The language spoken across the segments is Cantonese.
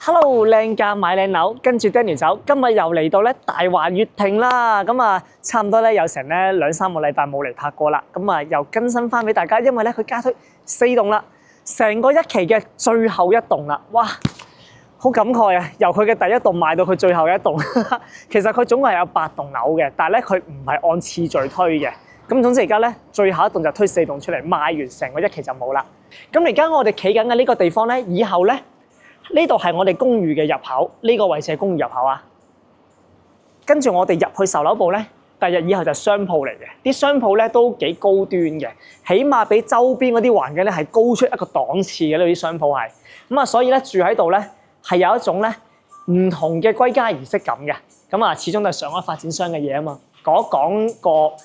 Hello， 靚價買靚樓，跟住 Daniel 走。今日又嚟到咧大華悅庭啦，咁啊差唔多咧有成咧2-3個禮拜冇嚟拍過啦，咁啊又更新翻俾大家，因為咧佢加推4棟啦，成個一期嘅最後一棟啦，哇！好感慨啊！由佢嘅第一棟賣到佢最後一棟，其實佢總共係有8棟樓嘅，但係咧佢唔係按次序推嘅。咁總之而家咧最後一棟就推4棟出嚟，賣完成個一期就冇啦。咁而家我哋企緊嘅呢個地方咧，以後咧呢度係我哋公寓嘅入口，呢個位置係公寓入口啊。跟住我哋入去售樓部咧，第日以後就係商鋪嚟嘅，啲商鋪咧都幾高端嘅，起碼比周邊嗰啲環境咧係高出一個檔次嘅呢啲商鋪係。咁啊，所以咧住喺度咧係有一種咧唔同嘅歸家儀式感嘅。咁啊，始終都係上海發展商嘅嘢啊嘛。講一講個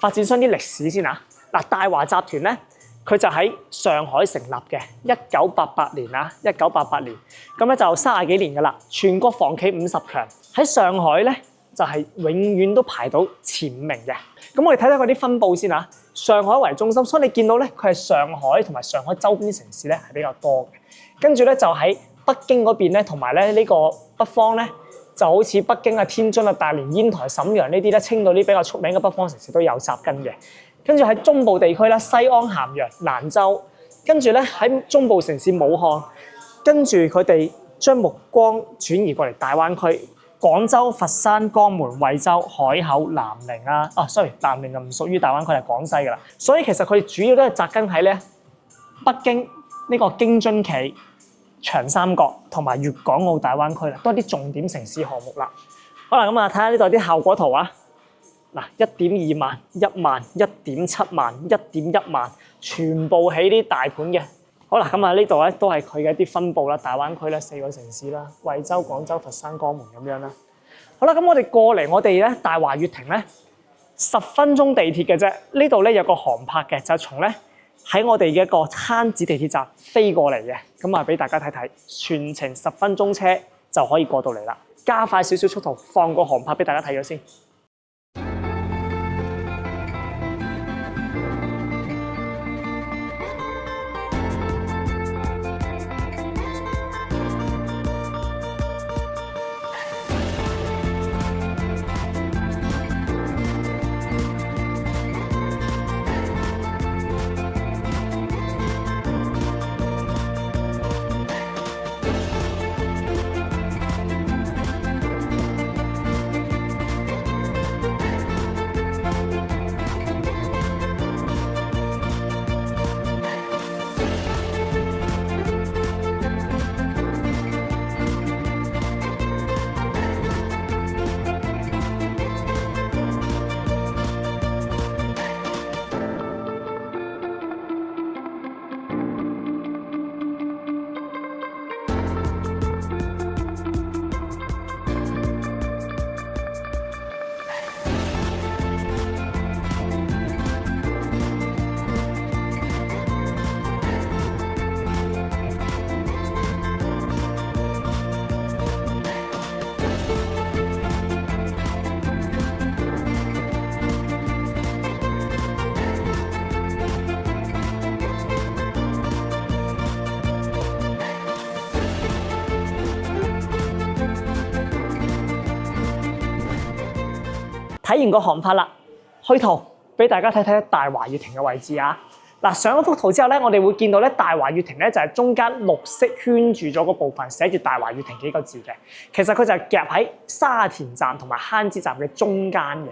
發展商啲歷史先啊。嗱，大華集團咧，佢就喺上海成立嘅，1988年啊，1988年，咁咧就30幾年噶啦，全國房企50強，喺上海咧就係永遠都排到前5名嘅。咁我哋睇睇佢啲分佈先啊。上海為中心，所以你見到咧佢係上海同埋上海周邊啲城市咧係比較多嘅。跟住咧就喺北京嗰邊咧，同埋咧呢個北方咧，就好似北京啊、天津啊、大連、煙台、瀋陽呢啲咧，青島啲比較出名嘅北方城市都有紮根嘅。跟住喺中部地區咧，西安、咸陽、蘭州，跟住咧喺中部城市武漢，跟住佢哋將目光轉移過嚟大灣區，廣州、佛山、江門、惠州、海口、南寧啊，南寧就唔屬於大灣區，係廣西噶啦。所以其實佢哋主要都係紮根喺咧北京呢個京津冀、長三角同埋粵港澳大灣區啦，都係啲重點城市項目啦。好啦，咁啊睇下呢度啲效果圖啊。嗱，1.2萬、1萬、1.7萬、1.1萬，全部起啲大盤嘅。好啦，咁啊呢度咧都係佢嘅一啲分佈啦，大灣區咧4個城市啦，惠州、廣州、佛山、江門咁樣啦。好啦，咁我哋過嚟我哋咧大華悅庭咧10分鐘地鐵嘅啫，呢度咧有個航拍嘅，就係從咧喺我哋嘅一個慳子地鐵站飛過嚟嘅，咁啊俾大家睇睇，全程10分鐘車就可以過到嚟啦。加快少少速度，放個航拍俾大家睇咗先。睇完個航拍啦，虛圖俾大家睇睇大華悅庭嘅位置啊！嗱，上一幅圖之後咧，我哋會見到咧大華悅庭咧就係中間綠色圈住咗嗰部分，寫住大華悅庭幾個字嘅。其實佢就係夾喺沙田站同埋慳子站嘅中間嘅。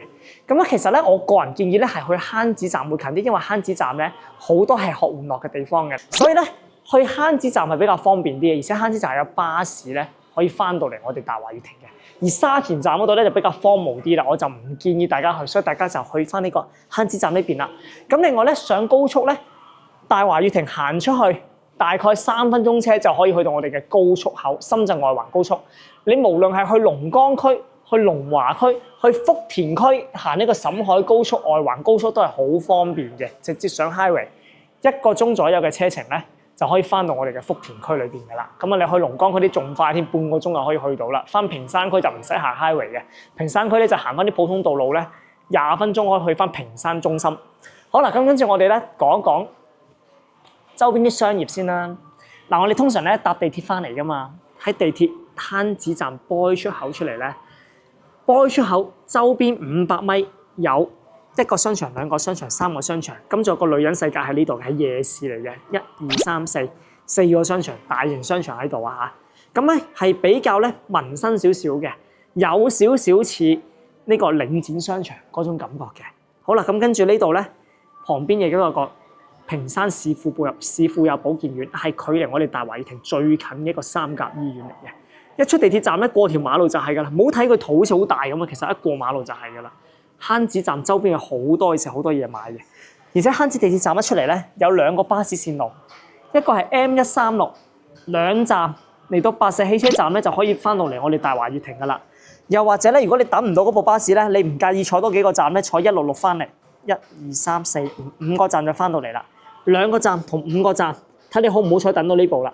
咁咧其實咧，我個人建議咧係去慳子站會近啲，因為慳子站咧好多係學玩樂嘅地方嘅，所以咧去慳子站係比較方便啲嘅，而且慳子站係有巴士咧可以翻到嚟我哋大華悅庭嘅。而沙田站嗰度咧就比較荒蕪啲啦，我就唔建議大家去，所以大家就去翻呢個慳子站呢邊啦。咁另外咧上高速咧，大華悅庭行出去大概3分鐘車就可以去到我哋嘅高速口，深圳外環高速。你無論係去龍崗區、去龍華區、去福田區行呢個沈海高速、外環高速都係好方便嘅，直接上 highway 1個鐘左右嘅車程咧，就可以翻到我哋嘅福田區裏邊㗎啦。咁啊，你去龍崗區啲仲快添，半個鐘就可以去到啦。翻屏山區就唔使行 highway 嘅，屏山區咧就行翻啲普通道路咧，20分鐘可以去翻屏山中心。好啦，咁跟住我哋咧講一講周邊啲商業先啦。嗱，我哋通常咧搭地鐵翻嚟㗎嘛，喺地鐵攤子站 boy 出口出嚟咧 ，boy 出口周邊500米有1個商場、2個商場、3個商場，咁仲有個女人世界喺呢度，係夜市嚟嘅，1、2、3、4個商場，大型商場喺度啊嚇。咁咧係比較咧民生少少嘅，有少少似呢個領展商場嗰種感覺嘅。好啦，咁跟住呢度咧旁邊亦都有個屏山市婦幼保健院，係距離我哋大華御庭最近嘅一個3甲醫院嚟嘅。一出地鐵站咧，過條馬路就係㗎啦。唔好睇佢肚好似好大咁啊，其實一過馬路就係㗎啦。坑子站周邊有好多嘢買嘅，而且坑子地鐵站一出嚟咧，有2個巴士線路，一個係 M136，兩站嚟到白石汽車站咧就可以翻到嚟我哋大華御庭㗎啦。又或者咧，如果你等唔到嗰部巴士咧，你唔介意坐多幾個站咧，坐166翻嚟，1、2、3、4、5個站就翻到嚟啦。2個站同5個站，睇你好唔好彩等到呢部啦。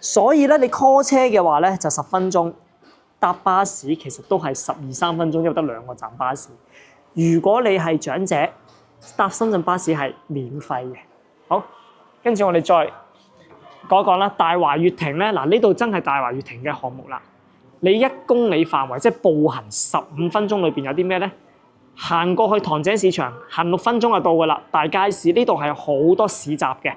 所以咧，你 call 車嘅話咧就10分鐘，搭巴士其實都係12、13分鐘，因為得2個站巴士。如果你係長者，搭深圳巴士係免費嘅。好，跟住我哋再講一講啦。大華御庭咧，嗱呢度真係大華御庭嘅項目啦。你1公里範圍，即係步行15分鐘裏邊有啲咩咧？行過去塘井市場，行6分鐘就到㗎啦。大街市呢度係好多市集嘅，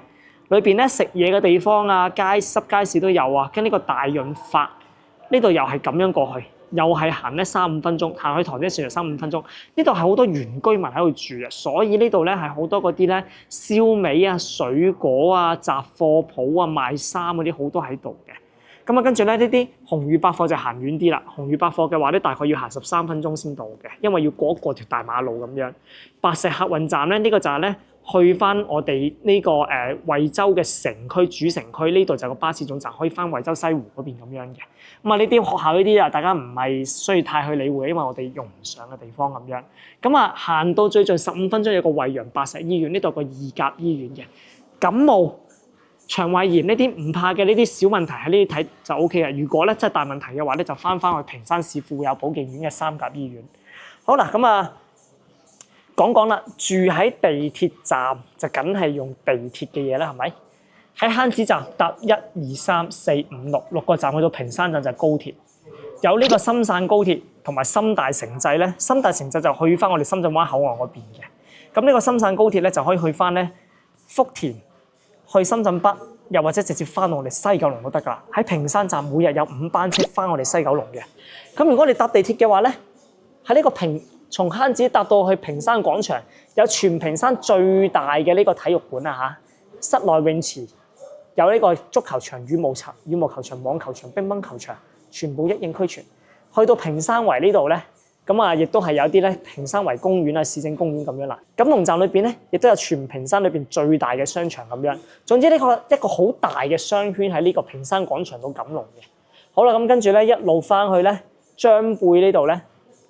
裏邊咧食嘢嘅地方啊，濕街市都有啊。跟呢個大潤發呢度又係咁樣過去。又係行咧3、5分鐘，行去塘井市場3、5分鐘。呢度係好多原居民喺度住嘅，所以呢度咧係好多嗰啲咧燒味啊、水果啊、雜貨鋪啊、賣衫嗰啲好多喺度嘅。咁啊，跟住咧呢啲紅魚百貨就行遠啲啦。紅魚百貨嘅話咧，大概要行13分鐘先到嘅，因為要過條大馬路咁樣。白石客運站咧，呢個站咧去翻我哋呢個惠州嘅城區主城區，呢度就有個巴士總站，可以翻惠州西湖嗰邊咁樣嘅。咁啊，呢啲學校呢啲啊，大家唔係需要太去理會，因為我哋用唔上嘅地方咁樣。咁啊，行到最近15分鐘有個惠陽白石醫院，呢度有個2甲醫院嘅。感冒、腸胃炎呢啲唔怕嘅，呢啲小問題喺呢啲睇就 O K 嘅。如果咧真係大問題嘅話咧，就翻去屏山市婦幼保健院嘅3甲醫院。好啦，咁啊講講啦，住喺地鐵站就梗係用地鐵嘅嘢啦，係咪？喺坑子站搭1、2、3、4、5、6個站去到屏山站就係高鐵，有呢個深汕高鐵同埋深大城際咧，深大城際就去翻我哋深圳灣口岸嗰邊嘅。咁呢個深汕高鐵咧就可以去翻咧福田，去深圳北，又或者直接翻到我哋西九龍都得㗎啦。喺屏山站每日有5班車翻我哋西九龍嘅。咁如果你搭地鐵嘅話咧，喺呢個從坑子搭到去屏山廣場，有全屏山最大嘅呢個體育館啊嚇，室內泳池。有呢個足球場、羽毛球場、網球場、乒乓球場，全部一應俱全。去到屏山圍呢度咧，咁啊，亦都係有啲咧屏山圍公園啊、市政公園咁樣啦。錦龍站裏邊咧，亦都有全屏山裏邊最大嘅商場咁樣。總之呢個一個好大嘅商圈喺呢個屏山廣場到錦龍嘅。好啦，咁跟住咧一路翻去咧，張貝呢度咧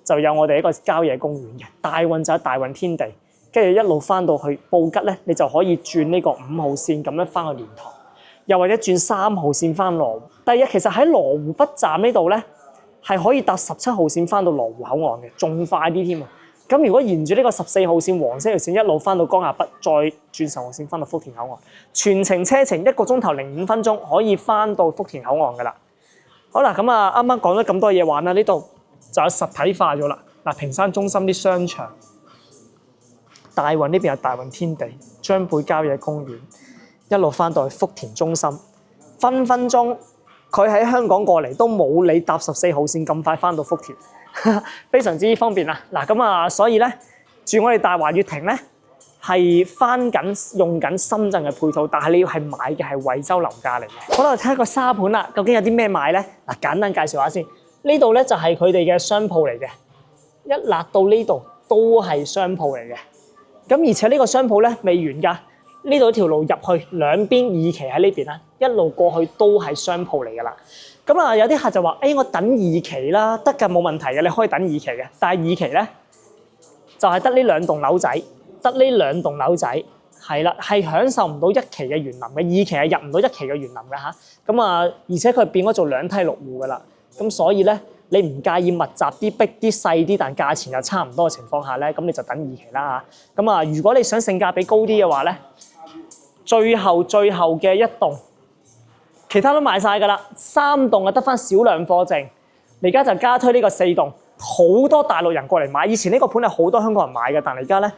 就有我哋一個郊野公園嘅。大運就喺大運天地，跟住一路翻到去布吉咧，你就可以轉呢個5號線咁樣翻去蓮塘。又或者轉3號線翻羅湖。第二，其實喺羅湖北站呢度咧，係可以搭17號線翻到羅湖口岸嘅，仲快啲添啊！咁如果沿住呢個14號線黃色條線一路翻到江亞北，再轉10號線翻到福田口岸，全程車程1個鐘頭05分鐘可以翻到福田口岸噶啦。好啦，咁啊啱啱講咗咁多嘢玩啦，呢度就有實體化咗啦。嗱，屏山中心啲商場，大運呢邊有大運天地、張貝郊野公園。一路翻到去福田中心，分分鐘佢喺香港過嚟都冇你搭14號線咁快翻到福田，非常之方便啦。嗱咁啊，所以咧住我哋大華御庭咧係用緊深圳嘅配套，但係你要係買嘅係惠州樓價嚟嘅。好啦，睇下個沙盤啦，究竟有啲咩買咧？嗱，簡單介紹下先，呢度咧就係佢哋嘅商鋪嚟嘅，一落到呢度都係商鋪嚟嘅。咁而且呢個商鋪咧未完㗎。呢度條路入去兩邊二期喺呢邊啦，一路過去都係商鋪嚟㗎啦。咁啊，有啲客就話：我等2期啦，得㗎，冇問題嘅，你可以等2期嘅。但係2期咧就係得呢2棟樓仔，得呢2棟樓仔係啦，係享受唔到1期嘅園林嘅，2期係入唔到1期嘅園林嘅嚇。咁啊，而且佢變咗做2梯6戶㗎啦。咁所以咧，你唔介意密集啲、逼啲、細啲，但價錢又差唔多嘅情況下咧，咁你就等2期啦嚇。咁啊，如果你想性價比高啲嘅話咧，最後嘅一棟其他都賣晒㗎啦，3棟啊得翻少量貨剩。而家就加推呢個4棟，好多大陸人過嚟買。以前呢個盤係好多香港人買嘅，但係而家咧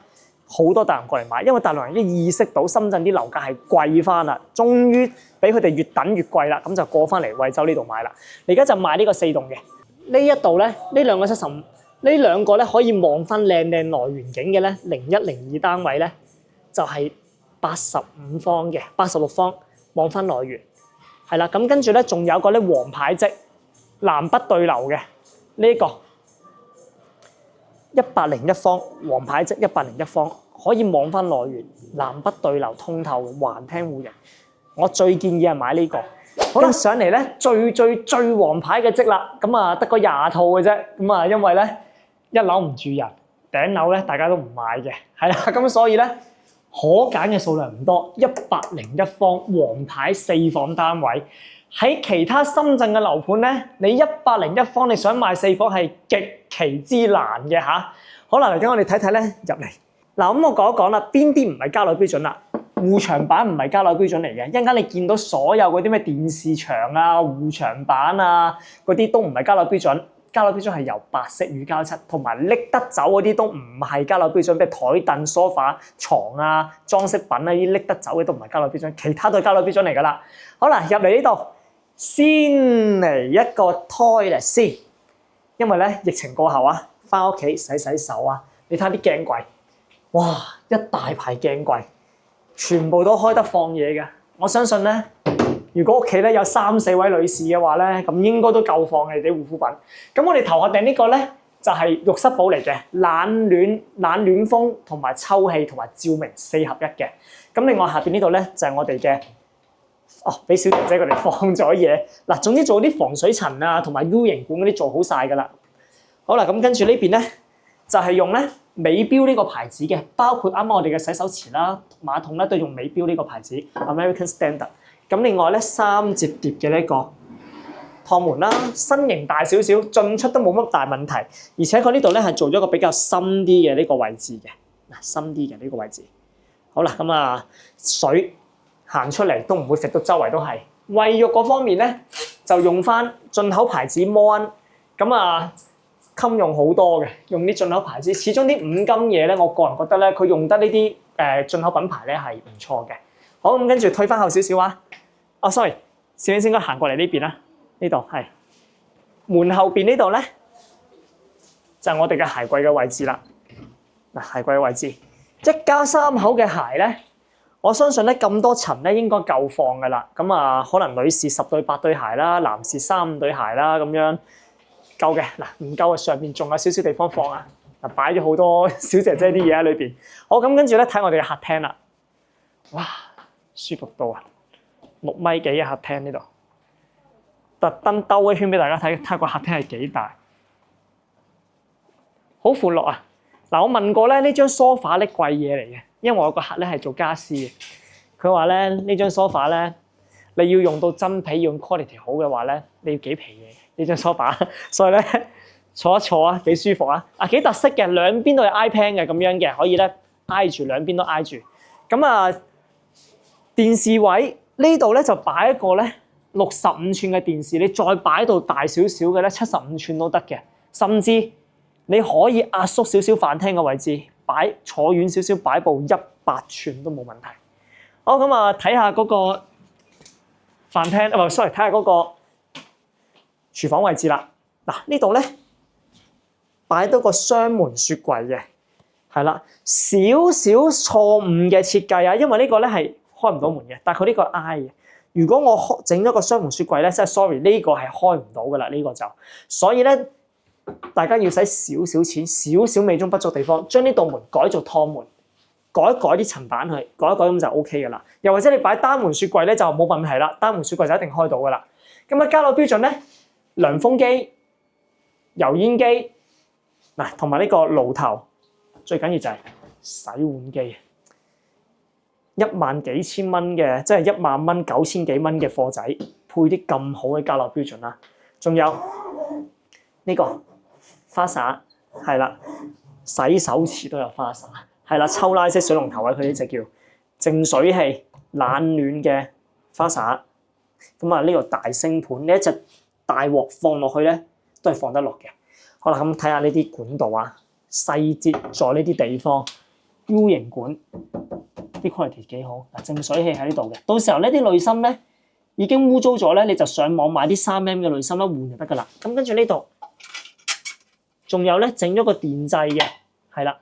好多大陸人過嚟買，因為大陸人已經意識到深圳啲樓價係貴翻啦，終於俾佢哋越等越貴啦，咁就過翻嚟惠州呢度買啦。而家就賣呢個4棟嘅，呢一度咧呢兩個75，呢兩個咧可以望翻靚來園景嘅咧01、02單位咧就係85方嘅86方，望翻來園係啦。咁跟住咧仲有個咧黃牌則南北對流嘅呢個101方黃牌則101方，可以望翻來園，南北對流通透，橫廳戶型。我最建議係買呢個。好啦，上嚟咧最黃牌嘅則啦，咁啊得個20套嘅啫，咁啊因為咧一樓唔住人，頂樓咧大家都唔買嘅，係啦，咁所以咧可揀嘅數量唔多，101方黃牌4房單位。喺其他深圳嘅樓盤咧，你101方你想買4房係極其之難嘅嚇。好啦，嚟緊我哋睇睇咧入嚟。嗱，咁我講一講啦，邊啲唔係交樓標準啦？護牆板唔係交樓標準嚟嘅，一陣間你見到所有嗰啲咩電視牆啊、護牆板啊嗰啲都唔係交樓標準。交樓標準係由白色乳膠漆，同埋拎得走嗰啲都唔係交樓標準，譬如台凳、梳化、床啊、裝飾品啊，呢啲拎得走嘅都唔係交樓標準，其他都係交樓標準嚟㗎啦。好啦，入嚟呢度。先嚟一個 toilet 先，因為咧疫情過後啊，翻屋企洗手啊，你睇下啲鏡櫃，哇，一大排鏡櫃，全部都開得放嘢嘅。我相信咧，如果屋企咧有3、4位女士嘅話咧，咁應該都夠放嘅啲護膚品。咁我哋頭殼頂呢個咧就係浴室寶嚟嘅，冷暖風同埋抽氣同埋照明4合1嘅。咁另外下邊呢度咧就係我哋嘅。俾小姐姐佢哋放咗嘢嗱，總之做啲防水層啊，同埋 U 型管嗰啲做好晒㗎啦。好啦，咁跟住呢邊咧就係用咧美標呢個牌子嘅，包括啱啱我哋嘅洗手池啦、馬桶咧都用美標呢個牌子 American Standard。咁另外咧3摺疊嘅呢個趟門啦，身形大少少，進出都冇乜大問題，而且佢呢度咧係做咗個比較深啲嘅呢個位置嘅嗱，深啲嘅呢個位置。好啦，咁啊水。行出嚟都唔會食到周圍都係。衛浴嗰方面咧，就用翻進口牌子摩恩，咁啊襟用好多嘅，用啲進口牌子。始終啲五金嘢咧，我個人覺得咧，佢用得呢啲進口品牌咧係唔錯嘅。好，咁跟住退翻後少少啊。sorry， 攝影師應該行過嚟呢邊啦。呢度係門後邊呢度咧，就係我哋嘅鞋櫃嘅位置啦。嗱，鞋櫃嘅位置，一家3口嘅鞋咧。我相信咧咁多層咧應該夠放㗎啦，咁啊可能女士10對8對鞋啦，男士3、5對鞋啦，咁樣夠嘅。嗱，唔夠啊，上面仲有少少地方放啊，嗱，擺咗好多小姐姐啲嘢喺裏邊。好，咁跟住咧睇我哋嘅客廳啦，哇，舒服到啊，6米幾嘅客廳呢度，特登兜一圈俾大家睇，睇下個客廳係幾大，好闊落啊！嗱，我問過咧呢張梳化咧貴嘢嚟嘅。因為我個客咧係做家私嘅，佢話咧呢張梳化咧，你要用到真皮，用 quality 好嘅話咧，你要幾皮嘢呢張梳化，所以咧坐一坐啊，幾舒服啊，幾特色嘅，兩邊都係 iPad 嘅咁樣嘅，可以咧挨住兩邊都挨住。咁啊，電視位呢度咧就擺一個咧65寸嘅電視，你再擺到大少少嘅咧75寸都得嘅，甚至你可以壓縮少少飯廳嘅位置。坐遠少少擺部100寸都冇問題。好，咁啊，睇下嗰個飯廳，sorry，睇下嗰個廚房位置啦。嗱，呢度咧擺多個雙門雪櫃嘅，係啦，少少錯誤嘅設計啊，因為呢個咧係開唔到門嘅，但係佢呢個挨嘅。如果我整咗個雙門雪櫃咧，真係 sorry，呢個係開唔到噶啦，呢個就，所以咧。大家要使少少錢，少少美中不足地方，將呢道門改做趟門，改一改啲層板去，改一改咁就 OK 噶啦。又或者你擺單門雪櫃咧就冇問題啦，單門雪櫃就一定開到噶啦。咁啊，交樓標準咧，涼風機、油煙機嗱，同埋呢個爐頭，最緊要就係洗碗機，1萬幾千蚊嘅，即係1萬蚊9000幾蚊嘅貨仔，配啲咁好嘅交樓標準啦。仲有呢個。花灑係啦，洗手池都有花灑，係啦，抽拉式水龍頭啊，佢呢隻叫淨水器冷暖嘅花灑，咁啊呢個大星盤呢一隻大鑊放落去咧，都係放得落嘅。好啦，咁睇下呢啲管道啊，細節在呢啲地方 U 型管啲 quality 幾好。嗱，淨水器喺呢度嘅，到時候呢啲濾芯咧已經污糟咗咧，你就上網買啲3M 嘅濾芯啦，換就得噶啦。咁跟住呢度仲有咧，整咗個電掣嘅，係啦，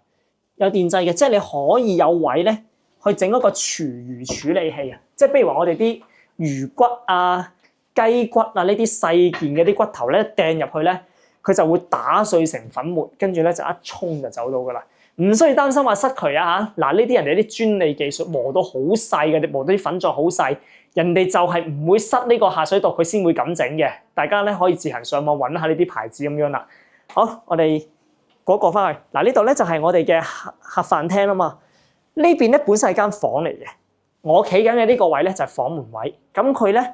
有電掣嘅，即係你可以有位咧去整一個廚餘處理器啊，即係譬如話我哋啲魚骨啊、雞骨啊呢啲細件嘅啲骨頭咧掟入去咧，佢就會打碎成粉末，跟住咧就一沖就走到噶啦，唔需要擔心話失渠啊嚇。嗱，呢啲人哋啲專利技術磨到好細嘅，磨到啲粉狀好細，人哋就係唔會塞呢個下水道，佢先會咁整嘅。大家咧可以自行上網揾下呢啲牌子咁樣啦。好，我哋嗰個翻去嗱，呢度咧就係我哋嘅客飯廳啦嘛。呢邊咧本身係間房嚟嘅，我企緊嘅呢個位咧就係房門位，咁佢咧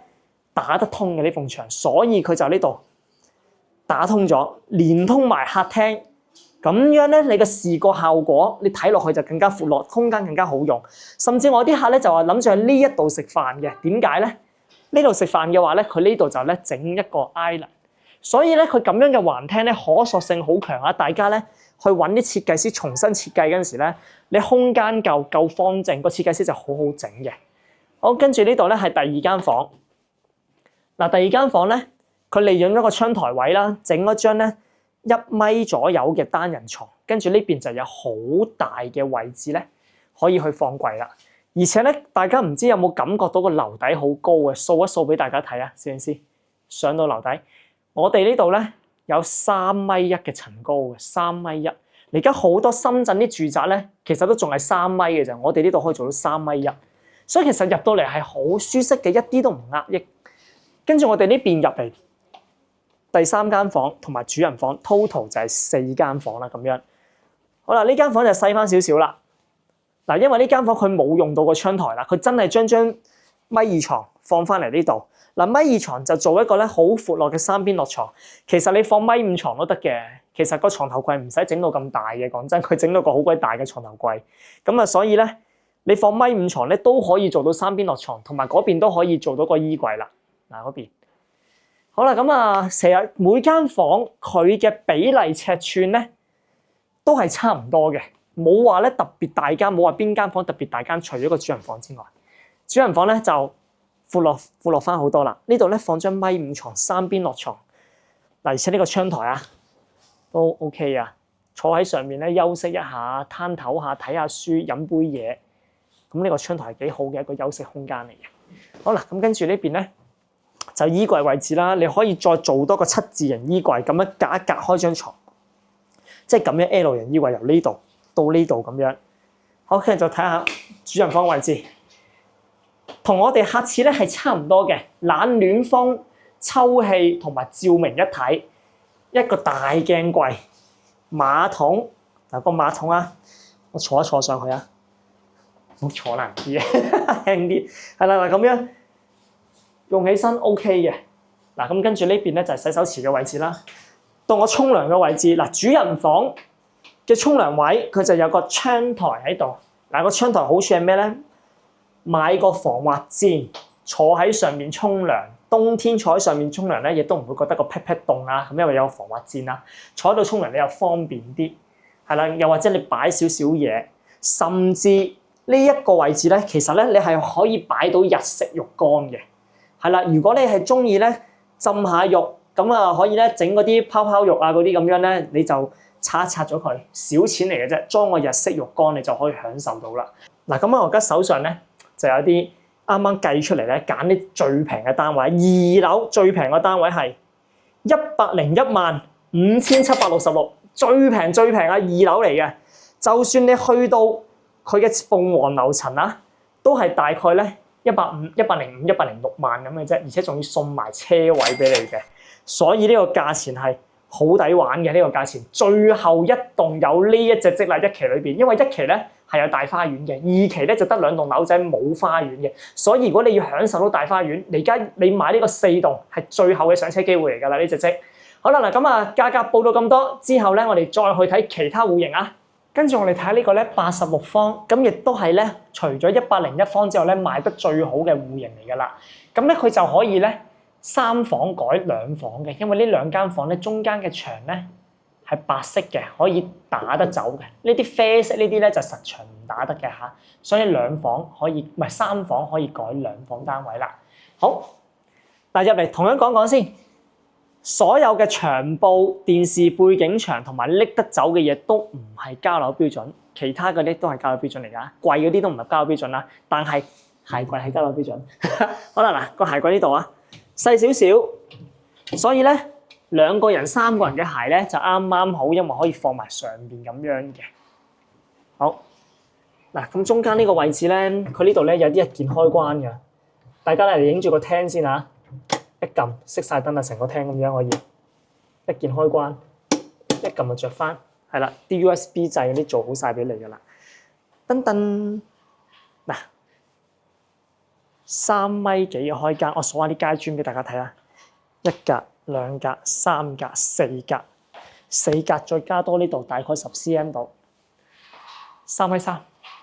打得通嘅呢埲牆，所以佢就呢度打通咗，連通埋客廳，咁樣咧你嘅視覺效果，你睇落去就更加闊落，空間更加好用。甚至我啲客咧就話諗住喺呢一度食飯嘅，點解咧？呢度食飯嘅話咧，佢呢度就咧整一個 island， 所以咧佢咁樣嘅橫廳咧可塑性好強啊！大家咧去揾啲設計師重新設計嗰陣時咧，你空間夠方正，個設計師就好好整嘅。好，跟住呢度咧係第二間房。嗱，第二間房咧，佢利用咗個窗台位啦，整咗張咧1米左右嘅單人床，跟住呢邊就有好大嘅位置咧，可以去放櫃啦。而且咧，大家唔知有冇感覺到個樓底好高嘅？掃一掃俾大家睇啊，攝影師上到樓底，我哋呢度咧有3.1米嘅層高嘅，3.1米。而家好多深圳啲住宅咧，其實都仲係3米嘅啫，我哋呢度可以做到3.1米，所以其實入到嚟係好舒適嘅，一啲都唔壓抑。跟住我哋呢邊入嚟第3間房同埋主人房 ，total 就係4間房啦咁樣。好啦，呢間房就細翻少少啦。嗱，因為呢間房佢冇用到個窗台啦，佢真係將張米2床放翻嚟呢度。嗱，米2床就做一個咧好闊落嘅3邊落床。其實你放米5床都得嘅，其實個床頭櫃唔使整到咁大嘅。講真，佢整到個好鬼大嘅床頭櫃。咁啊，所以咧你放米5床咧都可以做到3邊落床，同埋嗰邊都可以做到個衣櫃啦。嗱，嗰邊好啦，咁啊，成日每間房佢嘅比例尺寸咧都係差唔多嘅，冇話咧特別大間，冇話邊間房特別大間，除咗個主人房之外，主人房咧就闊落翻好多啦。呢度咧放張米5床3邊落床，嗱，而且呢個窗台啊都 OK 啊，坐喺上面咧休息一下，攤唞下，睇下書，飲杯嘢，咁呢個窗台係幾好嘅一個休息空間嚟嘅。好啦，咁跟住呢邊咧。就衣櫃位置啦，你可以再做多個7字形衣櫃，咁樣隔一隔開張床，即係咁樣 L 型衣櫃由呢度到呢度咁樣。好，跟住就睇下主人房位置，同我哋客廁咧係差唔多嘅，冷暖風、抽氣同埋照明一體，一個大鏡櫃、馬桶嗱，個馬桶啊，我坐一坐上去啊，唔好坐難啲啊，輕啲係啦，嗱咁樣。用起身 OK 嘅，嗱咁跟住呢邊咧就係洗手池嘅位置啦。到我沖涼嘅位置，嗱，主人房嘅沖涼位佢就有個窗台喺度。嗱，個窗台好處係咩咧？買個防滑墊，坐喺上面沖涼。冬天坐喺上面沖涼咧，亦都唔會覺得個屁屁凍啊。咁因為有個防滑墊啦，坐喺度沖涼你又方便啲，係啦。又或者你擺少少嘢，甚至呢一個位置咧，其實咧你係可以擺到日式浴缸嘅。係啦，如果你係中意咧浸下浴，咁啊可以咧整嗰啲泡泡浴啊嗰啲咁樣咧，你就拆一拆咗佢，小錢嚟嘅啫，裝個日式浴缸你就可以享受到啦。嗱，咁我而家手上咧就有啲啱啱計出嚟咧，揀啲最平嘅單位，2樓最平嘅單位係1015766，最平啊，2樓嚟嘅。就算你去到佢嘅鳳凰樓層啊，都係大概咧。105、106萬咁嘅啫，而且仲要送埋車位俾你嘅，所以呢個價錢係好抵玩嘅。呢個價錢最後一棟有呢一隻積立1期裏邊，因為1期咧係有大花園嘅，2期咧就得2棟樓仔冇花園嘅，所以如果你要享受到大花園，你買呢個4棟係最後嘅上車機會嚟㗎啦，呢隻積。好啦，嗱咁啊，價格報到咁多之後咧，我哋再去睇其他戶型啊。跟住我哋睇下呢個咧86方，咁亦都係咧除咗101方之後咧賣得最好嘅戶型嚟㗎啦。咁咧佢就可以咧3房改2房嘅，因為呢2間房咧中間嘅牆咧係白色嘅，可以打得走嘅。呢啲啡色呢啲咧就實牆唔打得嘅嚇，所以2房可以唔係3房可以改2房單位啦。好，嗱入嚟同樣講講先。所有嘅牆布、電視背景牆同埋拎得走嘅嘢都唔係交樓標準，其他嗰啲都係交樓標準嚟㗎。櫃嗰啲都唔係交樓標準啦，但係鞋櫃係交樓標準。好啦，嗱個鞋櫃呢度啊，細少少，所以咧2個人、3個人嘅鞋咧就啱啱好，因為可以放埋上邊咁樣嘅。好，嗱咁中間呢個位置咧，佢呢度咧有啲一鍵開關嘅，大家嚟影住個廳先嚇。一撳熄晒燈啦，成個廳咁樣可以一鍵開關，一撳就着翻，係啦，啲 USB 掣嗰啲做好晒俾你噶啦。噔噔，嗱3米幾嘅開間，我數下啲階磚俾大家睇下，1格、2格、3格、4格，4格再加多呢度大概10 cm 度，3米3。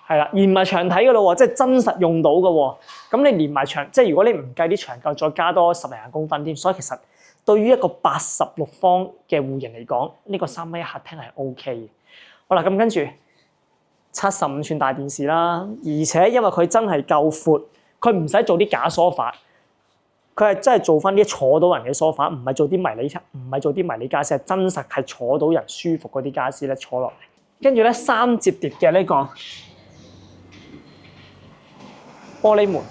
係啦，連埋牆體嘅咯喎，即係真實用到嘅喎。咁你連埋牆，即係如果你唔計啲牆夠，再加多10零公分添。所以其實對於一個86方嘅戶型嚟講，呢個3米1客廳係 OK 嘅。好啦，咁跟住75寸大電視啦，而且因為佢真係夠闊，佢唔使做啲假梳化，佢係真係做翻啲坐到人嘅梳化，唔係做啲迷你家私，係真實係坐到人舒服嗰啲家私咧坐落嚟。跟住咧3摺疊嘅呢個玻璃門，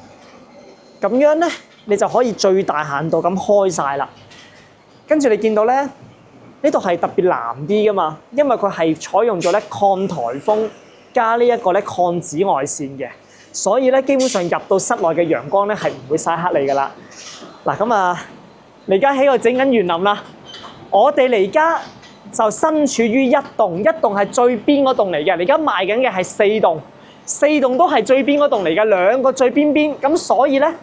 咁樣咧，你就可以最大限度咁開晒啦。跟住你見到咧，呢度係特別藍啲噶嘛，因為佢係採用咗咧抗颱風加呢一個咧抗紫外線嘅，所以咧基本上入到室內嘅陽光咧係唔會曬黑你噶啦。嗱咁啊，你而家喺度整緊園林啦，我哋嚟而家就身處於一棟係最邊嗰棟嚟嘅，你而家賣緊嘅係4棟都係最邊嗰棟嚟嘅，2個最邊邊，咁所以咧，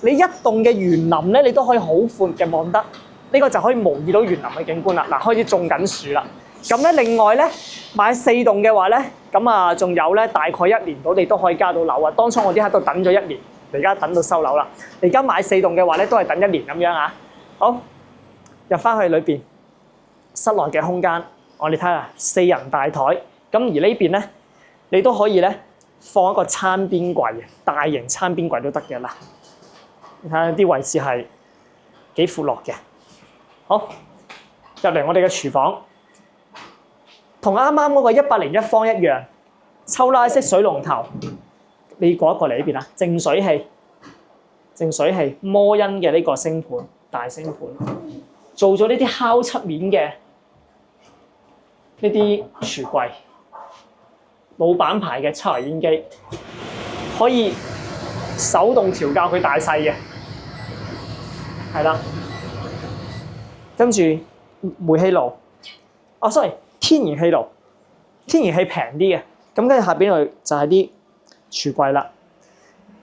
你一棟嘅園林咧，你都可以好闊嘅望得，呢個就可以模擬到園林嘅景觀啦。嗱，開始種緊樹啦。咁咧，另外咧買4棟嘅話咧，咁啊仲有咧大概1年到你都可以加到樓啊。當初我啲客都等咗1年，而家等到收樓啦。你而家買4棟嘅話咧，都係等1年咁樣啊。好，入翻去裏邊室內嘅空間，我哋睇下4人大台，咁而呢邊咧，你都可以咧。放一個餐邊櫃，大型餐邊櫃都得嘅啦。你睇下啲位置係幾闊落嘅。好，入嚟我哋嘅廚房，同啱啱嗰個101方一樣，抽拉式水龍頭。你過一個嚟呢邊啦，淨水器，摩恩嘅呢個星盤，大星盤，做咗呢啲烤漆面嘅呢啲櫥櫃。老闆牌嘅抽油煙機，可以手動調校佢大細嘅，係啦。跟住煤氣爐，sorry，天然氣爐，天然氣平啲嘅。咁跟住下邊度就係啲櫥櫃啦。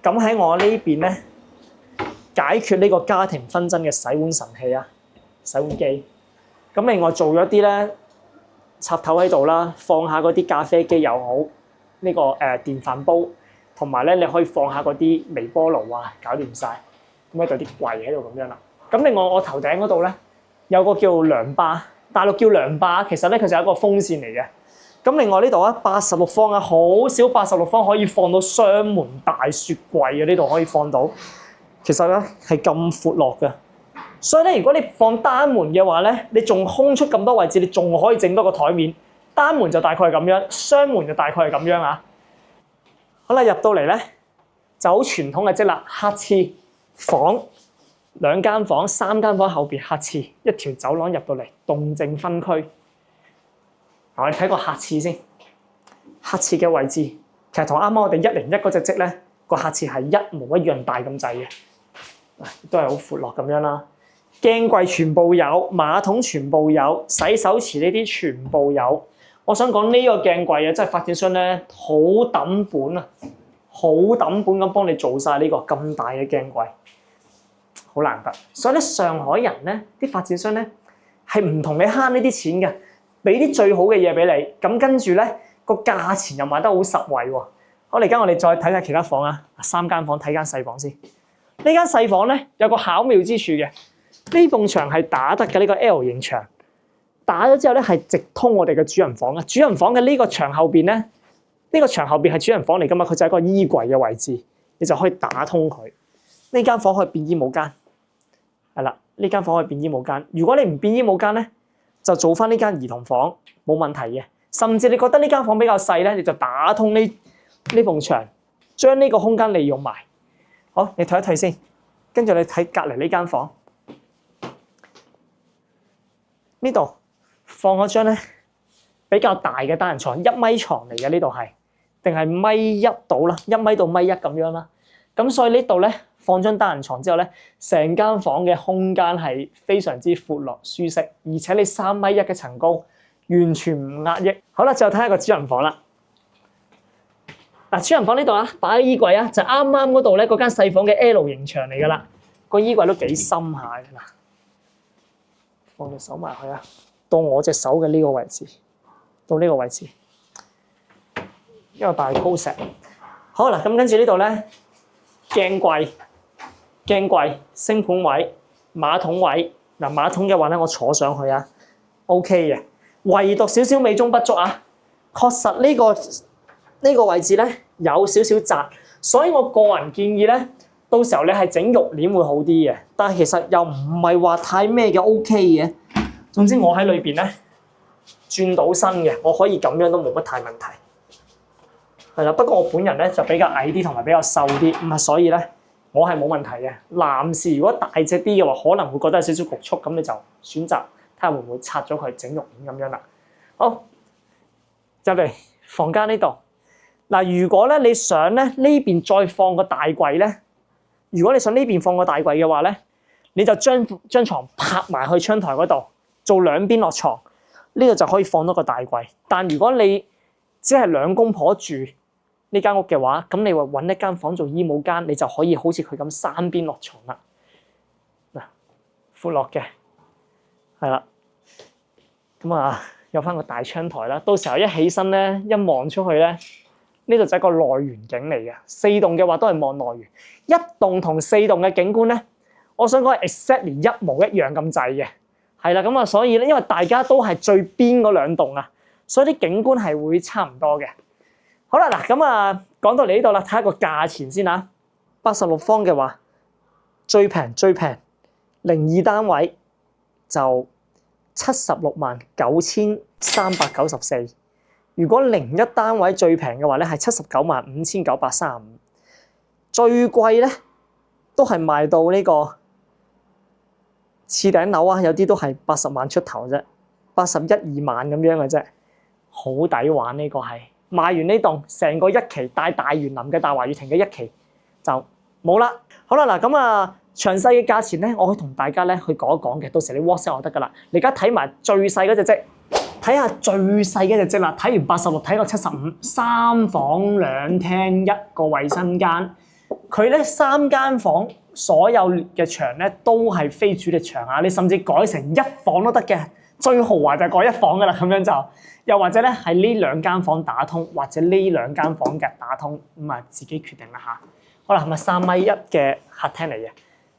咁喺我呢邊咧，解決呢個家庭紛爭嘅洗碗神器啊，洗碗機。咁另外做咗啲咧。插頭喺度啦，放下嗰啲咖啡機又好，呢個電飯煲，同埋咧你可以放下嗰啲微波爐啊，搞掂晒。咁喺度啲櫃喺度咁樣啦。咁另外我頭頂嗰度咧有個叫涼霸，大陸叫涼霸，其實咧佢就係一個風扇嚟嘅。咁另外呢度啊86方啊，好少86方可以放到雙門大雪櫃啊，呢度可以放到。其實咧係咁闊落嘅。所以咧，如果你放單門嘅話咧，你仲空出咁多位置，你仲可以整多個台面。單門就大概係咁樣，雙門就大概係咁樣啊。好啦，入到嚟咧就好傳統嘅啫啦，客廁房2間房，3間房後邊客廁，一條走廊入到嚟，動靜分區。我哋睇個客廁先，客廁嘅位置其實同啱啱我哋101嗰隻積咧個客廁係一模一樣大咁滯嘅，都係好闊落咁樣啦。鏡櫃全部有，馬桶全部有，洗手池呢啲全部有。我想講呢個鏡櫃啊，真係發展商咧好抌本啊，好抌本咁幫你做晒呢個咁大嘅鏡櫃，好難得。所以咧，上海人咧啲發展商咧係唔同你慳呢啲錢嘅，俾啲最好嘅嘢俾你。咁跟住咧個價錢又賣得好實惠喎。好，嚟緊我哋再睇下其他房啊，3間房睇間細房先。間細房咧有個巧妙之處嘅，呢埲牆係打得嘅呢個 L 型牆，打咗之後咧係直通我哋嘅主人房嘅。主人房嘅呢個牆後邊咧，呢個牆後邊係主人房嚟噶嘛，佢就係一個衣櫃嘅位置，你就可以打通佢。呢間房可以變衣帽間，係啦，呢間房可以變衣帽間。如果你唔變衣帽間咧，就做翻呢間兒童房冇問題嘅。甚至你覺得呢間房比較細咧，你就打通呢埲牆，將呢個空間利用埋。好，你退一退先，跟住你睇隔離呢間房，呢度放咗張咧比較大嘅單人床，1米床嚟嘅，呢度係，定係1.1米到啦，1米到1.1米咁樣啦。咁所以呢度咧放張單人床之後咧，成間房嘅空間係非常之闊落舒適，而且你3.1米嘅層高，完全唔壓抑。好啦，就睇下個主人房啦。嗱，主人房呢度啊，擺衣櫃啊，就啱啱嗰度咧，嗰間細房嘅 L 型牆嚟噶啦，個衣櫃都幾深下嘅。嗱，放隻手埋去啊，到我隻手嘅呢個位置，到呢個位置，一個大高石。好啦，咁跟住呢度咧，鏡櫃、星盤位、馬桶位。嗱，馬桶嘅話咧，我坐上去啊 ，OK 嘅。唯獨少少美中不足啊，確實呢個位置咧有少少窄，所以我個人建議咧，到時候你係整浴簾會好啲嘅，但係其實又唔係話太咩嘅 OK 嘅。總之我喺裏邊咧轉到身嘅，我可以咁樣都冇乜太問題。係啦，不過我本人咧就比較矮啲同埋比較瘦啲，咁啊所以咧我係冇問題嘅。男士如果大隻啲嘅話，可能會覺得有少少局促，咁你就選擇睇下會唔會拆咗佢整浴簾咁樣啦。好，入嚟房間呢度。嗱，如果咧你想咧呢邊再放個大櫃咧，如果你想呢邊放個大櫃嘅話咧，你就將張牀拍埋去窗台嗰度，做兩邊落床，呢度就可以放多個大櫃。但如果你只係兩公婆住呢間屋嘅話，咁你話揾一間房做衣帽間，你就可以好似佢咁三邊落床啦。嗱，闊落嘅，係啦，咁啊有翻個大窗台啦。到時候一起身咧，一望出去咧。呢度就係一個內園景嚟嘅，4棟嘅話都係望內園。一棟同4棟嘅景觀咧，我想講係 exactly 一模一樣咁滯嘅，係啦。咁啊，所以咧，因為大家都係最邊嗰兩棟啊，所以啲景觀係會差唔多嘅。好啦，嗱咁啊，講到嚟呢度啦，睇下個價錢先嚇。86方嘅話，最平02單位就769394。如果01單位最平嘅話咧，係795935，最貴咧都係賣到呢個次頂樓啊，有啲都係80萬出頭啫，81、2萬咁樣嘅啫，好抵玩呢個係。賣完呢棟，成個一期帶大園林嘅大華悅庭嘅一期就冇啦。好啦，嗱咁啊，詳細嘅價錢咧，我可以同大家咧去講一講嘅，到時你 WhatsApp 我得噶啦。你而家睇埋最細嗰隻啫。睇下最細嘅隻啦，睇完86，睇個75，3房2廳1個衞生間。佢咧3間房所有嘅牆咧都係非主力牆啊！你甚至改成1房都得嘅，最豪華就係改1房噶啦，咁樣就又或者咧係呢2間房打通，或者呢2間房嘅打通，咁啊自己決定啦嚇。好啦，係咪3.1米嘅客廳嚟嘅？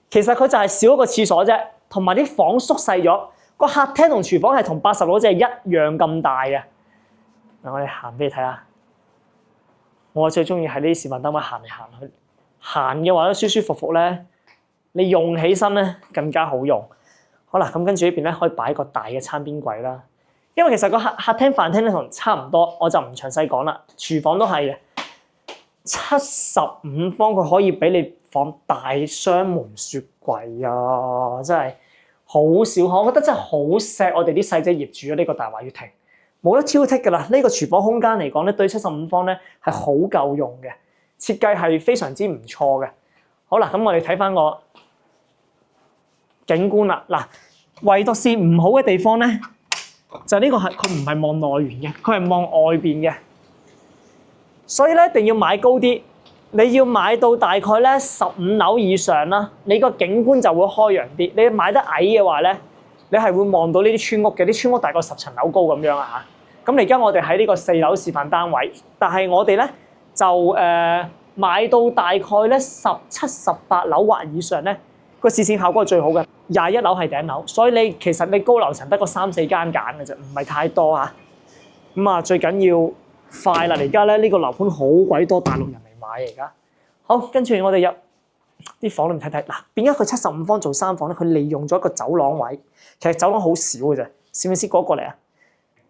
其實佢就係少一個廁所啫，同埋啲房縮細咗。個客廳同廚房係同86嗰隻一樣咁大嘅。嗱，我哋行俾你睇下。我最中意喺呢啲示範單位行嚟行去，行嘅話都舒舒服服咧。你用起身咧更加好用。好啦，咁跟住呢邊咧可以擺個大嘅餐邊櫃啦。因為其實個客廳飯廳咧同差唔多，我就唔詳細講啦。廚房都係嘅。75方佢可以俾你放大雙門雪櫃啊！真係〜好少，我覺得真係好錫我哋啲細仔業主啊！呢個大華悅庭冇得挑剔㗎啦。呢個廚房空間嚟講咧，對75方咧係好夠用嘅，設計係非常之唔錯嘅。好啦，咁我哋睇翻個景觀啦。嗱，唯獨是唔好嘅地方咧，就呢個係佢唔係望內園嘅，佢係望外邊嘅，所以咧一定要買高啲。你要買到大概咧15樓以上啦，你個景觀就會開揚啲。你買得矮嘅話咧，你係會望到呢啲村屋嘅，啲村屋大概10層樓高咁樣啊嚇。咁而家我哋喺呢個4樓示範單位，但係我哋咧就買到大概咧17、18樓或以上咧，個視線效果係最好嘅。21樓係頂樓，所以其實你高樓層得個3、4間揀嘅啫，唔係太多嚇。咁啊，最緊要快啦！而家咧呢個樓盤好鬼多大陸人嚟買而家。好，跟住我哋入啲房裏面睇睇。嗱，點解佢75方做3房咧？佢利用咗一個走廊位，其實走廊好少嘅啫。攝影師過嚟啊！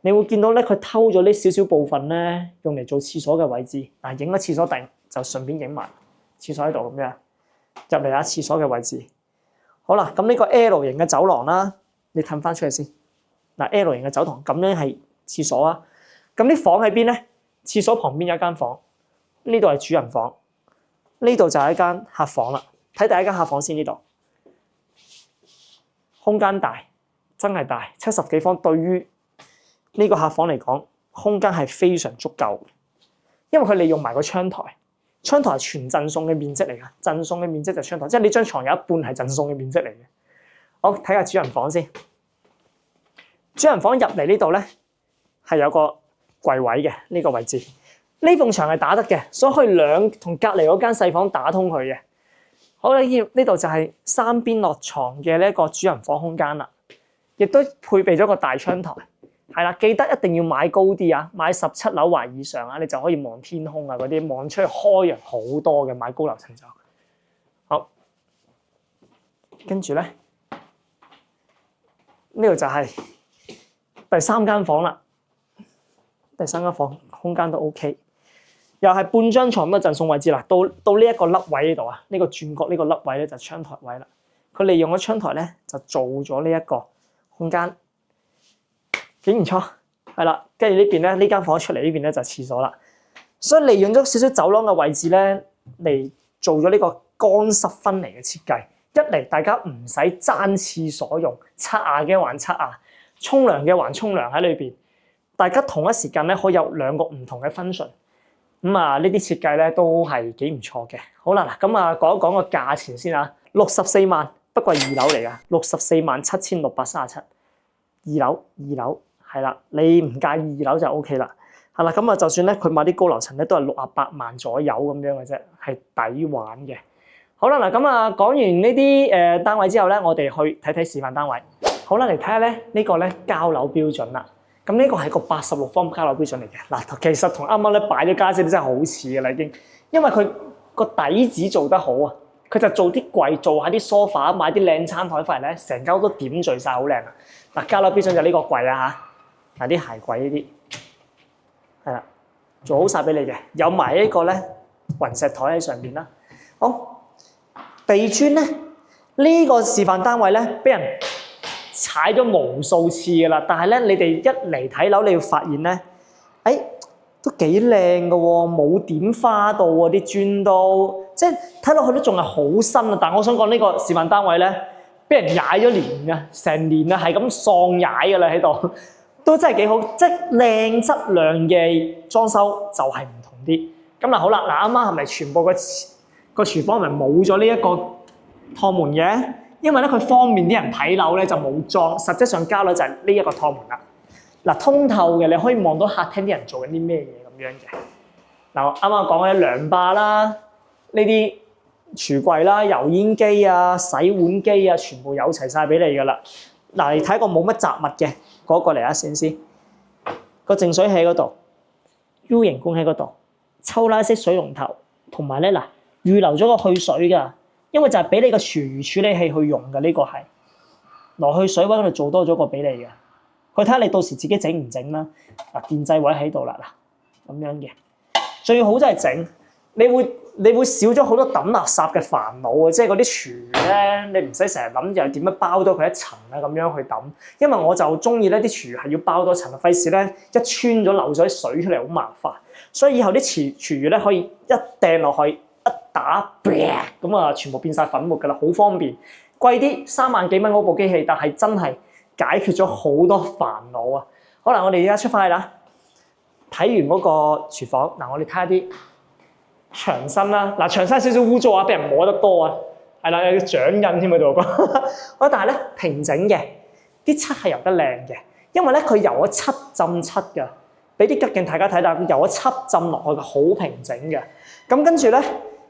你會見到咧，佢偷咗呢少少部分咧，用嚟做廁所嘅位置。嗱，影咗廁所頂就順便影埋廁所喺度咁樣入嚟下廁所嘅位置。好啦，咁呢個 L 型嘅走廊啦，你褪翻出嚟先。嗱 ，L 型嘅走廊咁樣係廁所啊。咁啲房喺邊咧？廁所旁邊有一間房，呢度係主人房，呢度就係一間客房啦。睇第一間客房先，呢度空間大，真係大，70幾方對於呢個客房嚟講，空間係非常足夠，因為佢利用埋個窗台，窗台係全贈送嘅面積嚟㗎，贈送嘅面積就係窗台，即係你張床有一半係贈送嘅面積嚟嘅。好，睇下主人房先。主人房入嚟呢度咧係有個櫃位嘅呢個位置，呢埲牆係打得嘅，所以可以同隔離嗰間細房打通佢嘅。好啦，呢度就係3邊落床嘅呢一個主人房空間啦，亦都配備咗個大窗台。係啦，記得一定要買高啲啊！買17樓或以上啊，你就可以望天空啊，嗰啲望出去開揚好多嘅。買高樓層就好。跟住咧，呢度就係第3間房啦。第3間房空間都 OK， 又係半張床咁嘅贈送位置啦。到呢一個凹位呢度啊，呢個轉角呢個凹位咧就窗台位啦。佢利用咗窗台咧就做咗呢一個空間。幾唔錯，係啦，跟住呢邊咧，呢間房出嚟呢邊咧就廁所啦，所以利用咗少少走廊嘅位置咧嚟做咗呢個乾濕分離嘅設計。一嚟大家唔使爭廁所用，刷牙嘅還刷牙，沖涼嘅還沖涼喺裏邊，大家同一時間咧可以有2個唔同嘅 function。咁啊，呢啲設計咧都係幾唔錯嘅。好啦，嗱咁啊講一講個價錢先啊，64萬，不過係2樓嚟噶，647637，二樓。係啦，你唔介意2樓就 OK 啦。係啦，咁啊，就算咧佢買啲高樓層咧，都係68萬左右咁樣嘅啫，係抵玩嘅。好啦，嗱咁啊，講完呢啲單位之後咧，我哋去睇睇示範單位。好啦，嚟睇下咧呢個咧交樓標準啦。咁呢個係個86方交樓標準嚟嘅。嗱，其實同啱啱咧擺咗家私真係好似嘅啦已經，因為佢個底子做得好啊。佢就做啲櫃，做下啲 sofa，買啲靚餐台翻嚟咧，成間屋都點綴晒，好靚啊！嗱，交樓標準就呢個櫃啊嚇。嗱，啲鞋櫃呢啲係啦，做好晒俾你嘅，有埋呢個咧雲石台喺上邊啦。好，地磚咧呢個示範單位咧，俾人踩咗無數次㗎啦。但係咧，你哋一嚟睇樓，你要發現咧，都幾靚㗎喎，冇點花到喎，啲磚都即係睇落去都仲係好新啊。但係我想講呢個示範單位咧，俾人踩咗年㗎，成年啊，係咁喪踩㗎啦喺度。都真係幾好，即係靚質量嘅裝修就係唔同啲。咁嗱好啦，嗱啱啱係咪全部個廚房係咪冇咗呢一個趟門嘅？因為咧佢方便啲人睇樓咧就冇裝，實際上交樓就係呢一個趟門啦。嗱，通透嘅，你可以望到客廳啲人做緊啲咩嘢咁樣嘅。嗱，啱啱講嘅涼霸啦，呢啲櫥櫃啦、油煙機啊、洗碗機啊，全部有齊晒俾你㗎啦。嗱，你睇個冇乜雜物嘅嗰個嚟啊，先個淨水器嗰度 U 型供喺嗰度，抽拉式水龍頭，同埋咧嗱預留咗個去水㗎，因為就係俾你個廚餘處理器去用㗎，呢個係落去水位嗰度做多咗個俾你嘅。佢睇下你到時自己整唔整啦。嗱，電掣位喺度啦，嗱咁樣嘅最好就係整，你會少咗好多抌垃圾嘅煩惱啊！即係嗰啲廚咧，你唔使成日諗又點樣包多佢一層啊咁樣去抌。因為我就中意咧啲廚係要包多層，費事咧一穿咗漏咗啲水出嚟好麻煩。所以以後啲廚餘咧可以一掟落去一打，咁啊全部變晒粉末㗎啦，好方便。貴啲3萬幾蚊嗰部機器，但係真係解決咗好多煩惱啊！好啦，我哋而家出翻去啦，睇完嗰個廚房，嗱我哋睇下啲牆身啦，嗱牆身少少污糟啊，俾人摸得多啊，係啦，有啲掌印添喺度。好，但係咧平整嘅，啲漆係油得靚嘅，因為咧佢油咗漆浸漆㗎，俾啲吉鏡大家睇啦，油一漆浸落去嘅，好平整嘅。咁跟住咧，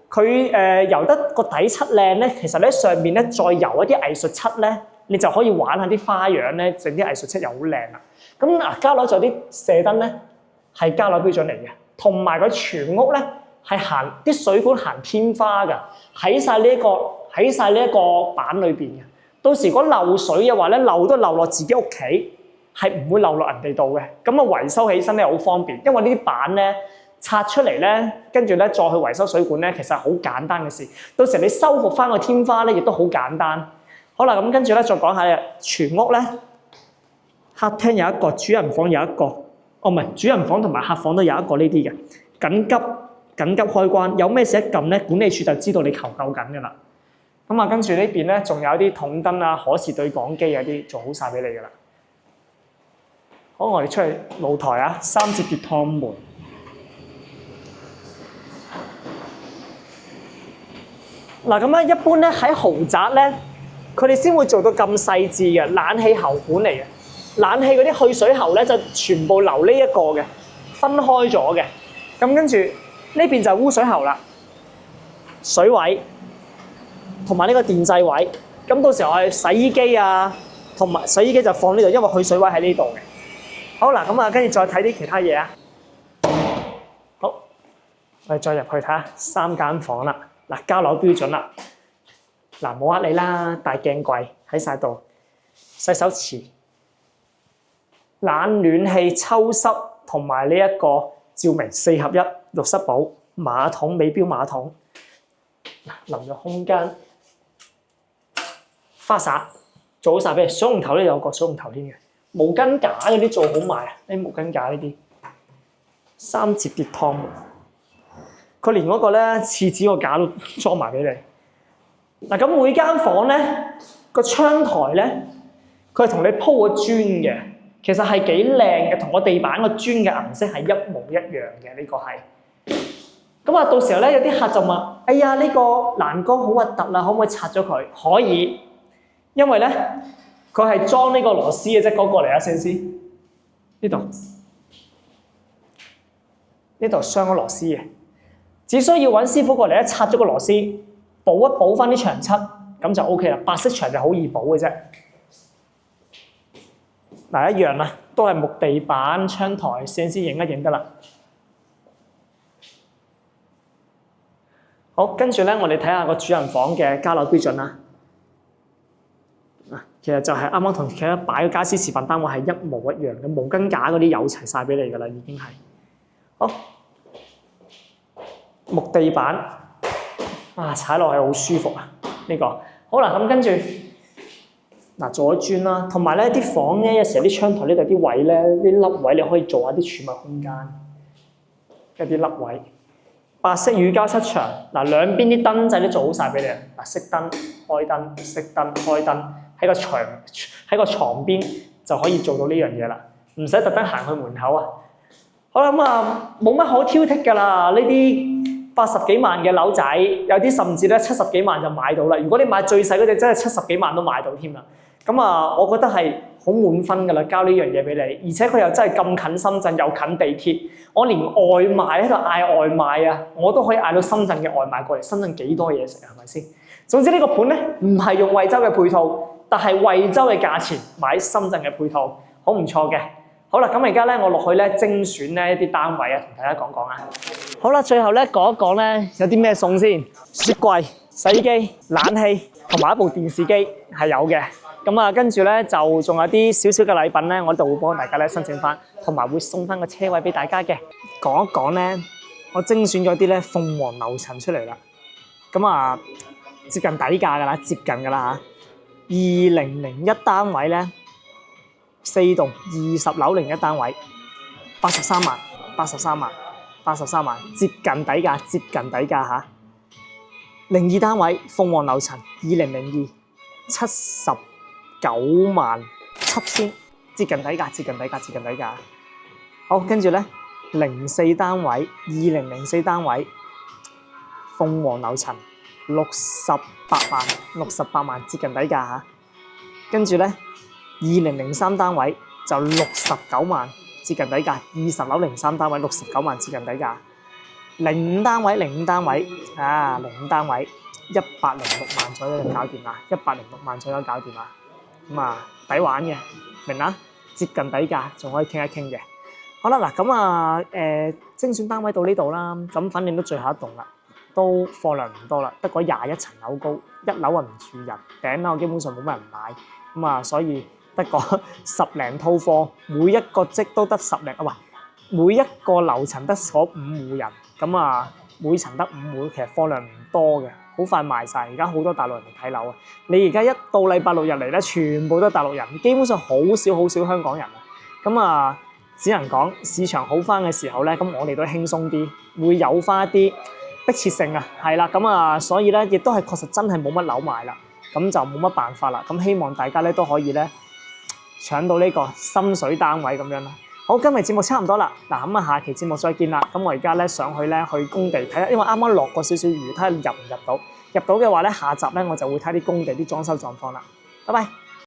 佢油得個底漆靚咧，其實咧上面咧再油一啲藝術漆咧，你就可以玩下啲花樣咧，整啲藝術漆又好靚啦。咁嗱，加樓仲有啲射燈咧，係加樓標準嚟嘅，同埋佢全屋咧係行啲水管行天花㗎，喺晒呢一個板裏邊嘅。到時如果漏水嘅話咧，漏都漏落自己屋企，係唔會漏落人哋度嘅。咁啊維修起身咧好方便，因為呢啲板咧拆出嚟咧，跟住咧再去維修水管咧，其實係好簡單嘅事。到時你修復翻個天花咧，亦都好簡單。好啦，咁跟住咧再講下全屋咧，客廳有一個，主人房有一個，哦唔係，主人房同埋客房都有一個呢啲嘅緊急開關，有咩事一撳咧，管理處就知道你求救緊㗎啦。咁啊，跟住呢邊咧仲有啲筒燈啊、可視對講機啊啲做好晒俾你㗎啦。好，我哋出去露台啊，3節疊趟門。嗱咁咧，一般咧喺豪宅咧，佢哋先會做到咁細緻嘅冷氣喉管嚟嘅。冷氣嗰啲去水喉咧就全部留呢一個嘅，分開咗嘅。咁跟住呢邊就係污水喉啦，水位同埋呢個電掣位。咁到時候我哋洗衣機啊，同埋洗衣機就放呢度，因為去水位喺呢度嘅。好嗱，咁啊，跟住再睇啲其他嘢啊。好，我哋再入去睇下3間房啦。嗱，交樓標準啦。嗱，冇呃你啦，大鏡櫃喺晒度，洗手池、冷暖氣、抽濕同埋呢一個照明4合一，浴室寶、馬桶、美標馬桶。淋浴空間、花灑做好晒俾你。水龍頭咧有個水龍頭添嘅。毛巾架嗰啲做好埋啊！啲毛巾架呢啲3節疊趟門，佢連嗰個咧廁紙個架都裝埋俾你。嗱，咁每間房咧個窗台咧，佢係同你鋪個磚嘅，其實係幾靚嘅，同個地板個磚嘅顏色係一模一樣嘅。呢個係咁啊！到時候咧有啲客就問：哎呀，呢個欄杆好核突啦，可唔可以拆咗佢？可以，因為咧。佢係裝呢個螺絲嘅啫，嗰個嚟啊，先師呢度鑲咗螺絲嘅，只需要揾師傅過嚟咧，拆咗個螺絲，補一補翻啲牆漆，咁就 OK 啦。白色牆就好易補嘅啫。嗱，一樣啦，都係木地板、窗台，先師影一影得啦。好，跟住咧，我哋睇下個主人房嘅交樓標準啦。其實就係啱啱同其他擺嘅家私示範單位係一模一樣嘅，毛巾架嗰啲有齊晒俾你㗎啦，已經係。好，木地板，啊踩落去好舒服啊！呢個好啦，咁跟住嗱做咗磚啦，同埋咧啲房咧有時候啲窗台呢度啲位咧，啲凹位你可以做下啲儲物空間，一啲凹位。白色乳膠漆牆，嗱兩邊啲燈掣都做好晒俾你啊！嗱熄燈、開燈、熄燈、開燈。喺個床邊就可以做到呢樣嘢啦，唔使特登行去門口啊！好啦，咁啊冇乜可挑剔㗎啦，呢啲80幾萬嘅樓仔，有啲甚至咧70幾萬就買到啦。如果你買最細嗰隻，真係70幾萬都買到添啦。咁啊，我覺得係好滿分㗎啦，交呢樣嘢俾你，而且佢又真係咁近深圳，又近地鐵，我連外賣喺度嗌外賣啊，我都可以嗌到深圳嘅外賣過嚟。深圳幾多嘢食啊？係咪先？總之呢個盤咧唔係用惠州嘅配套。但係惠州嘅價錢買深圳嘅配套，好唔錯嘅。好啦，咁而家咧我落去咧精選咧一啲單位啊，同大家講講啊。好啦，最後咧講一講咧有啲咩送先。雪櫃、洗衣機、冷氣同埋一部電視機係有嘅。咁啊，跟住咧就仲有啲少少嘅禮品咧，我度會幫大家咧申請翻，同埋會送翻個車位俾大家嘅。講一講咧，我精選咗啲咧鳳凰樓層出嚟啦。咁啊，接近底價㗎啦，接近㗎啦嚇。2001單位咧，4棟20樓01單位，83萬，83萬，83萬，接近底價，接近底價嚇。02單位鳳凰樓層2002 79萬7千，接近底價，接近底價，接近底價。好，跟住咧04單位2004單位鳳凰樓層。68萬，接近底價嚇。跟住咧，2003單位就69萬，接近底價，20樓03單位69萬接近底價，05單位05單位05單位106萬左右就搞掂啦，106萬左右搞掂啦，咁啊抵玩嘅，明啦，接近底價仲可以傾一傾嘅。好啦，嗱咁啊精選單位到呢度啦，咁反正都最後一棟啦，都貨量唔多啦，得嗰21層樓高，1樓啊唔住人，頂樓基本上冇乜人買，咁啊所以得個10零套貨，每一個積都得10零每一個樓層得嗰5戶人，咁啊每層得5戶，其實貨量唔多嘅，好快賣晒。而家好多大陸人嚟睇樓啊！你而家一到禮拜六日嚟咧，全部都係大陸人，基本上好少香港人啊！咁啊，只能講市場好翻嘅時候咧，咁我哋都輕鬆啲，會有翻一啲迫切性啊，係啦，咁啊，所以咧亦都係確實真係冇乜樓賣啦，咁就冇乜辦法啦。咁希望大家咧都可以咧搶到呢個心水單位咁樣啦。好，今日節目差唔多啦，嗱咁啊，下期節目再見啦。咁我而家咧上去咧去工地睇下，因為啱啱落過少少雨，睇下入唔入到。入到嘅話咧，下集咧我就會睇啲工地啲裝修狀況啦。拜拜。